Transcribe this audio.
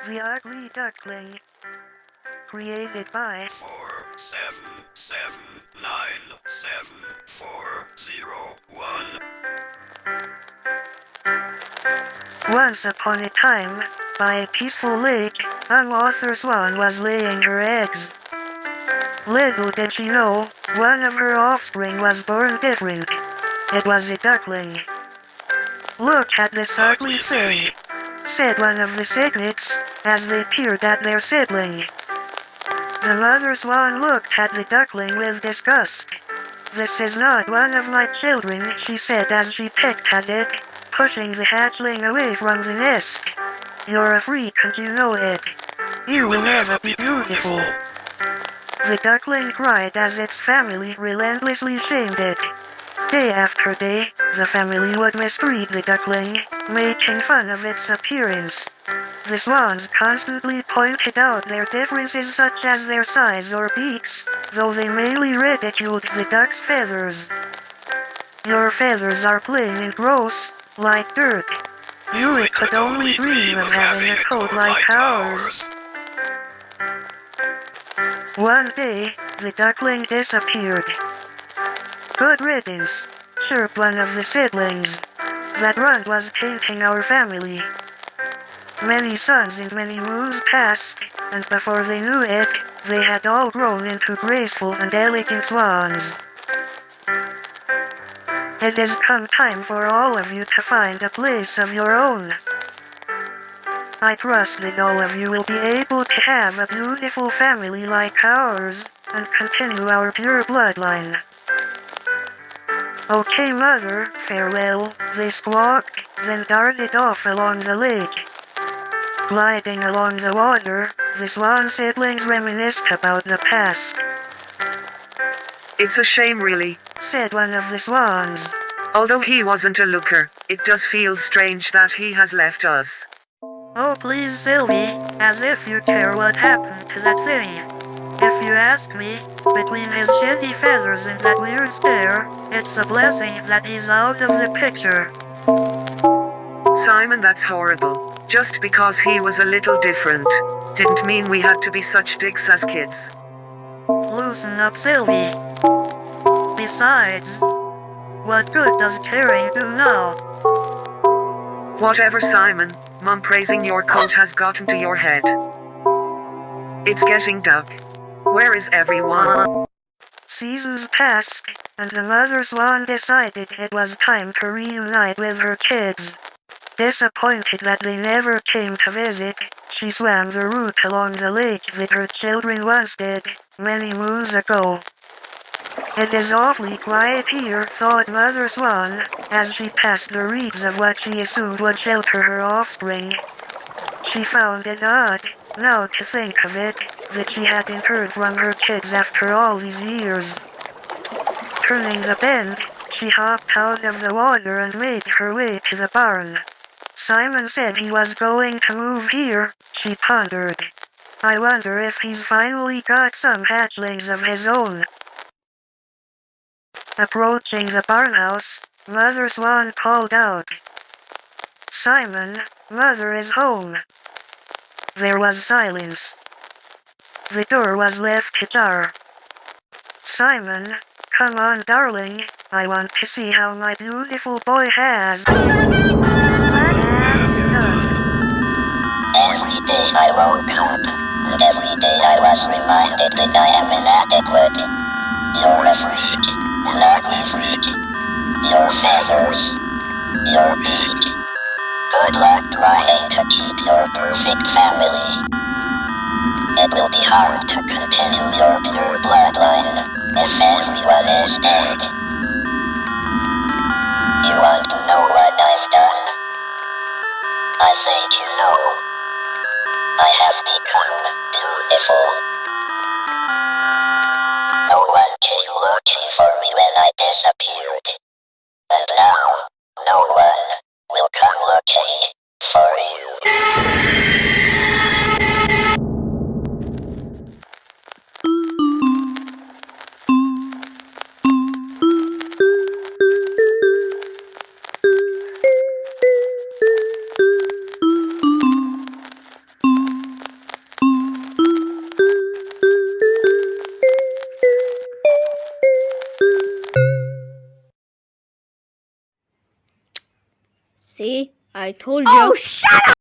The Ugly Duckling. Created by 477974001. Once upon a time, by a peaceful lake, unauthor swan was laying her eggs. Little did she know, one of her offspring was born different. It was a duckling. "Look at this ugly thing," said one of the cygnets, as they peered at their sibling. The mother swan looked at the duckling with disgust. "This is not one of my children," she said as she pecked at it, pushing the hatchling away from the nest. "You're a freak and you know it. You will never be beautiful." The duckling cried as its family relentlessly shamed it. Day after day, the family would mistreat the duckling, making fun of its appearance. The swans constantly pointed out their differences such as their size or beaks, though they mainly ridiculed the duck's feathers. "Your feathers are plain and gross, like dirt. You could only dream of having a coat like ours." One day, the duckling disappeared. "Good riddance," chirped one of the siblings. "That runt was tainting our family." Many suns and many moons passed, and before they knew it, they had all grown into graceful and elegant swans. It has come time for all of you to find a place of your own. I trust that all of you will be able to have a beautiful family like ours, and continue our pure bloodline. "Okay, Mother, farewell," they squawked, then darted off along the lake. Gliding along the water, the swan siblings reminisced about the past. "It's a shame really," said one of the swans. "Although he wasn't a looker, it does feel strange that he has left us." "Oh please, Sylvie, as if you care what happened to that thing. If you ask me, between his shitty feathers and that weird stare, it's a blessing that he's out of the picture." "Simon, that's horrible. Just because he was a little different, didn't mean we had to be such dicks as kids." "Loosen up, Sylvie. Besides, what good does caring do now?" "Whatever, Simon. Mum praising your coat has gotten to your head. It's getting dark. Where is everyone?" Seasons passed, and the mother swan decided it was time to reunite with her kids. Disappointed that they never came to visit, she swam the route along the lake that her children once did, many moons ago. "It is awfully quiet here," thought Mother Swan, as she passed the reeds of what she assumed would shelter her offspring. She found it odd, now to think of it, that she hadn't heard from her kids after all these years. Turning the bend, she hopped out of the water and made her way to the barn. "Simon said he was going to move here," she pondered. "I wonder if he's finally got some hatchlings of his own." Approaching the barnhouse, Mother Swan called out, "Simon, Mother is home." There was silence. The door was left ajar. "Simon, come on, darling, I want to see how my beautiful boy has." What have you done? Every day I woke up, and every day I was reminded that I am inadequate. You're a freak, an ugly freak. Your feathers, your beak. Good luck trying to keep your perfect family. It will be hard to continue your pure bloodline if everyone is dead. You want to know what I've done? I think you know. I have become beautiful. No one came looking for me when I disappeared. And now, no one will come looking for you. See? I told you. Oh, shut up!